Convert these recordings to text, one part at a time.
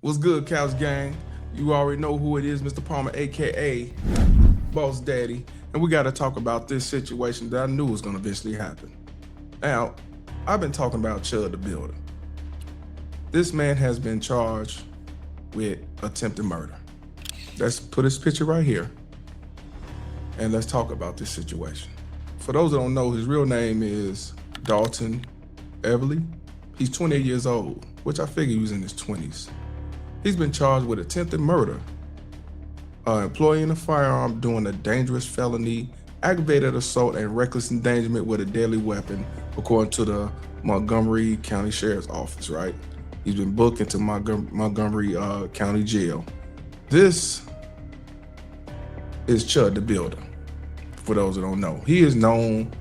What's good, Couch Gang? You already know who it is, Mr. Palmer, AKA Boss Daddy. And we gotta talk about this situation that I knew was gonna eventually happen. Now, I've been talking about Chud the Builder. This man has been charged with attempted murder. Let's put his picture right here and let's talk about this situation. For those that don't know, his real name is Dalton Everly. He's 28 years old, which I figure he was in his 20s. He's been charged with attempted murder, employing a firearm, doing a dangerous felony, aggravated assault, and reckless endangerment with a deadly weapon, according to the Montgomery County Sheriff's Office, right? He's been booked into Montgomery County Jail. This is Chud the Builder, for those that don't know. He is known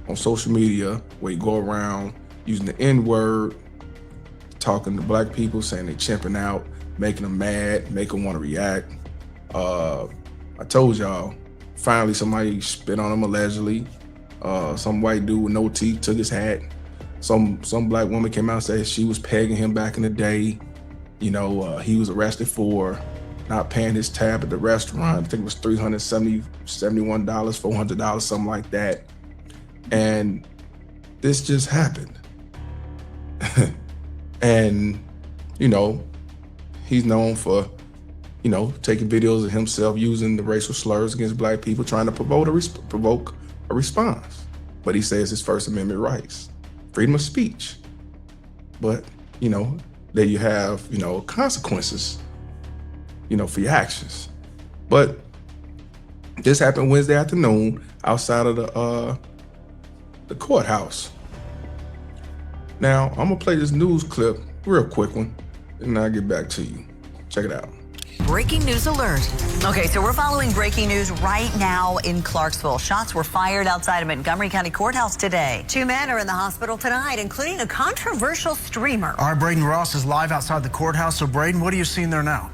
on social media where he go around using the N-word, talking to black people, saying they chimping out, making them mad, make them want to react. I told y'all, finally somebody spit on him allegedly. Some white dude with no teeth took his hat. Some black woman came out and said she was pegging him back in the day. You know, he was arrested for not paying his tab at the restaurant. I think it was $371, $400, something like that. And this just happened. And, you know, he's known for, you know, taking videos of himself using the racial slurs against black people, trying to provoke a response. But he says his First Amendment rights, freedom of speech. But, you know, there you have, you know, consequences, you know, for your actions. But this happened Wednesday afternoon outside of the courthouse. Now, I'm gonna play this news clip, real quick one, and I'll get back to you. Check it out. Breaking news alert. Okay, so we're following breaking news right now in Clarksville. Shots were fired outside of Montgomery County Courthouse today. 2 men are in the hospital tonight, including a controversial streamer. Our Braden Ross is live outside the courthouse. So, Braden, what are you seeing there now?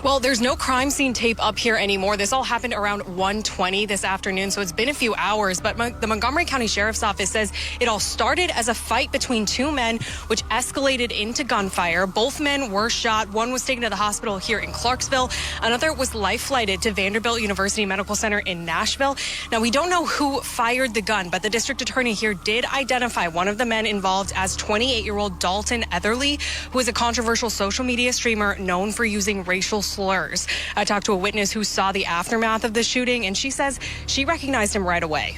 Well, there's no crime scene tape up here anymore. This all happened around 1:20 this afternoon, so it's been a few hours. But the Montgomery County Sheriff's Office says it all started as a fight between 2 men, which escalated into gunfire. Both men were shot. One was taken to the hospital here in Clarksville. Another was life-flighted to Vanderbilt University Medical Center in Nashville. Now, we don't know who fired the gun, but the district attorney here did identify one of the men involved as 28-year-old Dalton Everly, who is a controversial social media streamer known for using racial slurs. I talked to a witness who saw the aftermath of the shooting, and she says she recognized him right away.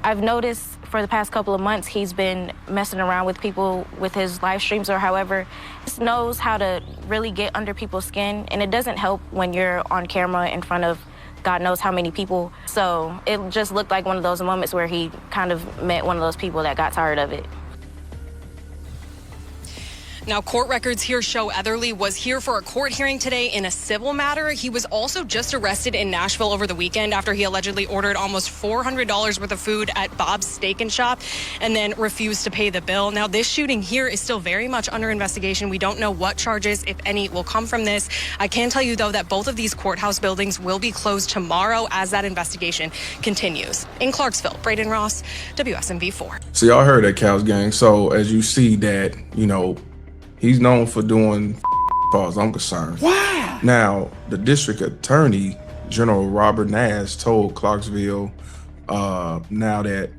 I've noticed for the past couple of months he's been messing around with people with his live streams or however. He just knows how to really get under people's skin, and it doesn't help when you're on camera in front of God knows how many people. So it just looked like one of those moments where he kind of met one of those people that got tired of it. Now, court records here show Etherly was here for a court hearing today in a civil matter. He was also just arrested in Nashville over the weekend after he allegedly ordered almost $400 worth of food at Bob's Steak and Shop and then refused to pay the bill. Now, this shooting here is still very much under investigation. We don't know what charges, if any, will come from this. I can tell you, though, that both of these courthouse buildings will be closed tomorrow as that investigation continues. In Clarksville, Braden Ross, WSMV4. So y'all heard that, Couch Gang. So as you see that, you know, he's known for doing, as far as I'm concerned. Wow. Now, the district attorney, General Robert Nash, told Clarksville now that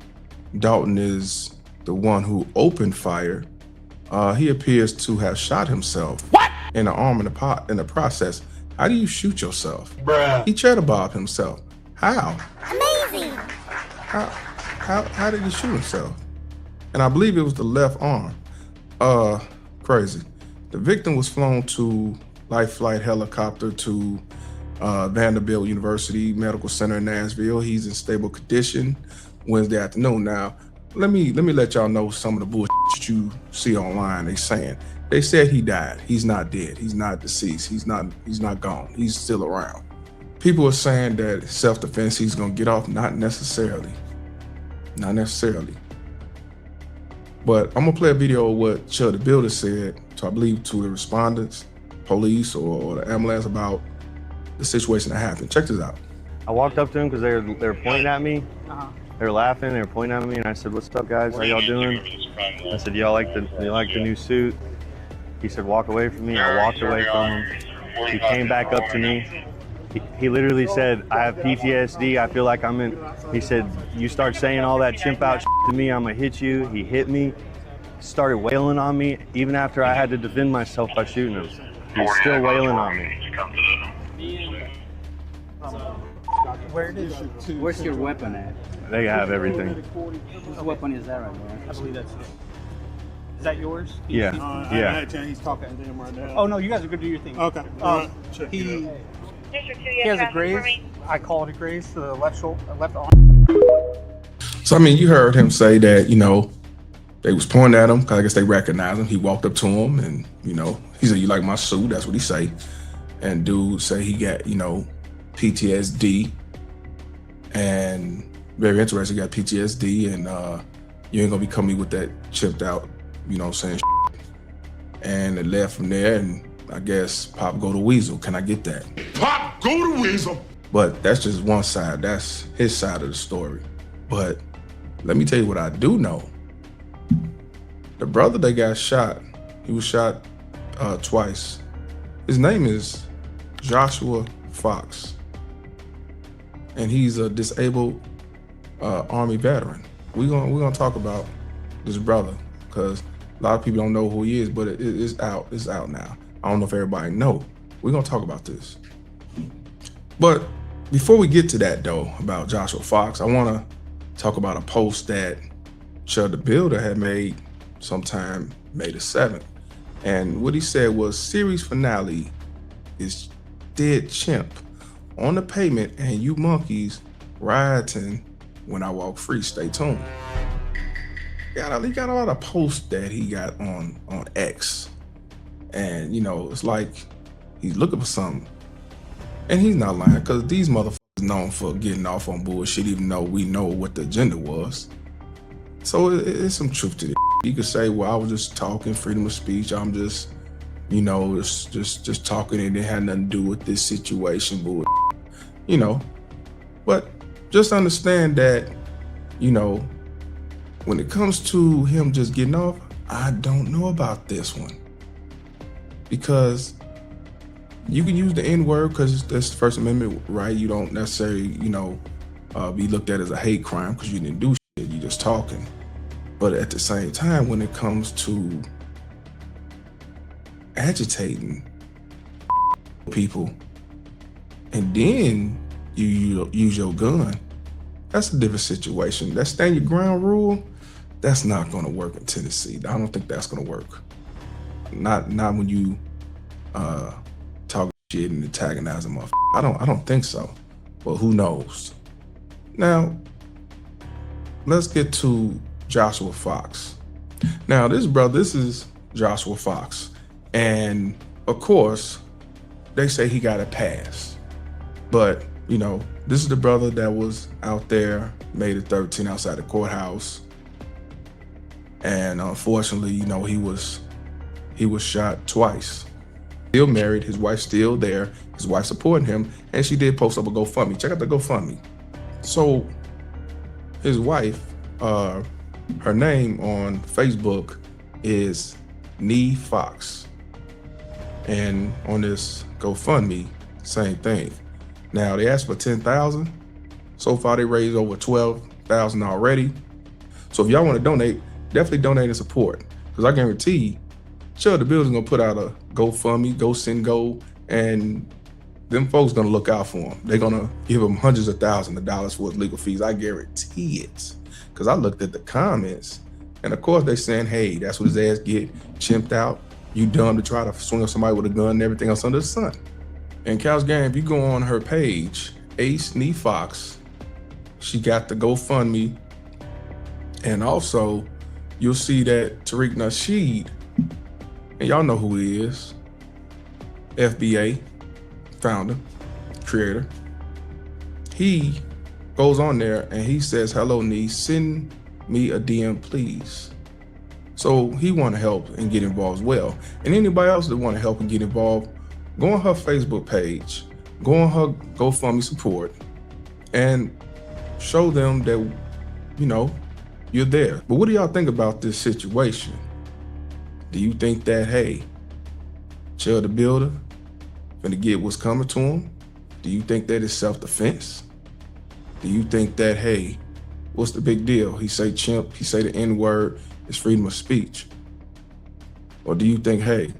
Dalton is the one who opened fire, he appears to have shot himself in the arm in the process. How do you shoot yourself? Bruh. He tried to bob himself. How? Amazing. How did he shoot himself? And I believe it was the left arm. Crazy. The victim was flown to life flight helicopter to Vanderbilt University Medical Center in Nashville. He's in stable condition Wednesday afternoon. Now, let me let y'all know some of the bullshit you see online. They said he died. He's not dead. He's not deceased. He's not gone. He's still around. People are saying that self-defense, he's gonna get off. Not necessarily. Not necessarily. But I'm gonna play a video of what Chud the Builder said, I believe, to the respondents, police, or the ambulance about the situation that happened. Check this out. I walked up to him because they were pointing at me. They were laughing, they were pointing at me, and I said, "What's up, guys? How y'all doing?" I said, "Y'all like the new suit?" He said, "Walk away from me." I walked away from him. He came back up to me. He literally said, "I have PTSD. I feel like I'm in." He said, "You start saying all that chimp out shit to me, I'm gonna hit you." He hit me, started wailing on me, even after I had to defend myself by shooting him. He was still wailing on me. Where's your weapon at? They have everything. What weapon is that right there? I believe that's it. Is that yours? Yeah. Yeah. He's talking to him right now. Oh no, you guys are good to do your thing. Okay. He has a graze. I call it a graze to the left shoulder, left arm. So I mean, you heard him say that, you know, they was pointing at him because I guess they recognized him. He walked up to him and, you know, he said, "You like my suit?" That's what he say. And dude say he got, you know, PTSD. And very interesting, he got PTSD, and you ain't gonna be coming with that chipped out, you know what I'm saying? And it left from there, and I guess Pop go to Weasel. Can I get that? Pop, go to Weasel! But that's just one side. That's his side of the story. But let me tell you what I do know. The brother that got shot, he was shot twice. His name is Joshua Fox. And he's a disabled Army veteran. We're gonna talk about this brother because a lot of people don't know who he is, but it's out. It's out now. I don't know if everybody know. We're gonna talk about this. But before we get to that though, about Joshua Fox, I wanna talk about a post that Chud the Builder had made sometime May the 7th. And what he said was, series finale is dead chimp on the pavement and you monkeys rioting when I walk free. Stay tuned. He got a lot of posts that he got on X. And you know, it's like he's looking for something. And he's not lying, because these motherfuckers known for getting off on bullshit, even though we know what the agenda was. So it's some truth to this. You could say, well, I was just talking, freedom of speech. I'm just, you know, just talking, and it had nothing to do with this situation, bullshit. You know, but just understand that, you know, when it comes to him just getting off, I don't know about this one. Because you can use the N-word because that's the First Amendment right. You don't necessarily, you know, be looked at as a hate crime because you didn't do shit, you just talking. But at the same time, when it comes to agitating people, and then you use your gun, that's a different situation. That stand your ground rule, that's not gonna work in Tennessee. I don't think that's gonna work. Not when you talk shit and antagonize them. I don't think so. But who knows? Now, let's get to Joshua Fox. Now, this is Joshua Fox. And of course, they say he got a pass. But, you know, this is the brother that was out there, May the 13th, outside the courthouse. And unfortunately, you know, he was shot twice. Still married, his wife's still there, his wife supporting him, and she did post up a GoFundMe. Check out the GoFundMe. So his wife, her name on Facebook is Nee Fox. And on this GoFundMe, same thing. Now they asked for 10,000. So far they raised over 12,000 already. So if y'all want to donate, definitely donate and support. Because I guarantee Chud the Builder's gonna put out a GoFundMe, Go Send Go, and them folks gonna look out for him. They're gonna give him hundreds of thousands of dollars for his legal fees. I guarantee it. Because I looked at the comments, and of course they saying, hey, that's what his ass get, chimped out. You dumb to try to swing on somebody with a gun and everything else under the sun. And Cal's Gang, if you go on her page, Ace Nee Fox, she got the GoFundMe. And also, you'll see that Tariq Nasheed, and y'all know who he is, FBA, founder, creator. He goes on there and he says, hello, Nee, send me a DM, please. So he want to help and get involved as well. And anybody else that want to help and get involved, go on her Facebook page, go on her GoFundMe support, and show them that you know, you're there. But what do y'all think about this situation? Do you think that, hey, Chud the Builder finna get what's coming to him? Do you think that it's self-defense? Do you think that, hey, what's the big deal? He say chimp, he say the N-word, it's freedom of speech. Or do you think, hey,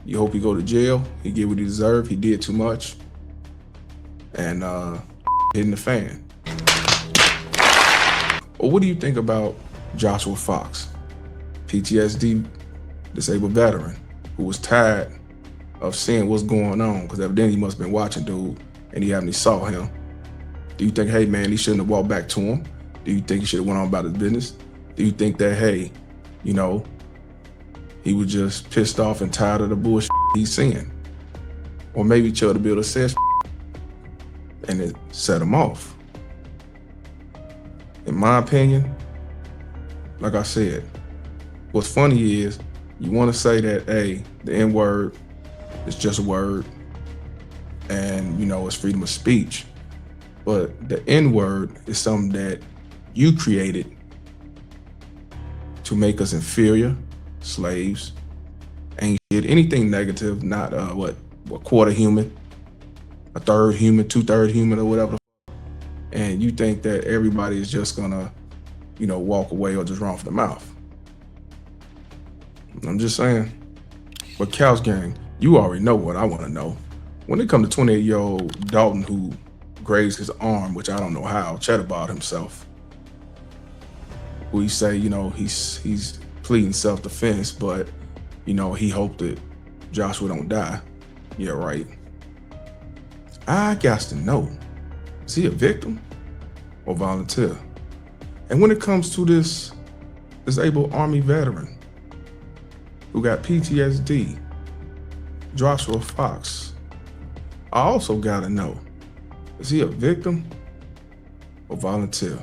you hope he go to jail, he get what he deserve, he did too much, and hitting the fan? Or what do you think about Joshua Fox, PTSD disabled veteran, who was tired of seeing what's going on, because evidently he must have been watching dude and he haven't saw him? Do you think, hey man, he shouldn't have walked back to him? Do you think he should have went on about his business? Do you think that, hey, you know, he was just pissed off and tired of the bullshit he's seeing? Or maybe Chud the Builder said and it set him off. In my opinion, like I said, what's funny is you want to say that, hey, the N-word is just a word and, you know, it's freedom of speech. But the N-word is something that you created to make us inferior, slaves, ain't shit, anything negative, not what quarter human, a third human, 2/3 human, or whatever. And you think that everybody is just gonna, you know, walk away or just run off the mouth. I'm just saying. But Couch Gang, you already know what I want to know. When it comes to 28-year-old Dalton who grazed his arm, which I don't know how, Chud about himself, we say, you know, he's pleading self-defense, but, you know, he hoped that Joshua don't die. Yeah, right. I got to know, is he a victim or volunteer? And when it comes to this disabled Army veteran who got PTSD, Joshua Fox, I also got to know, is he a victim or volunteer?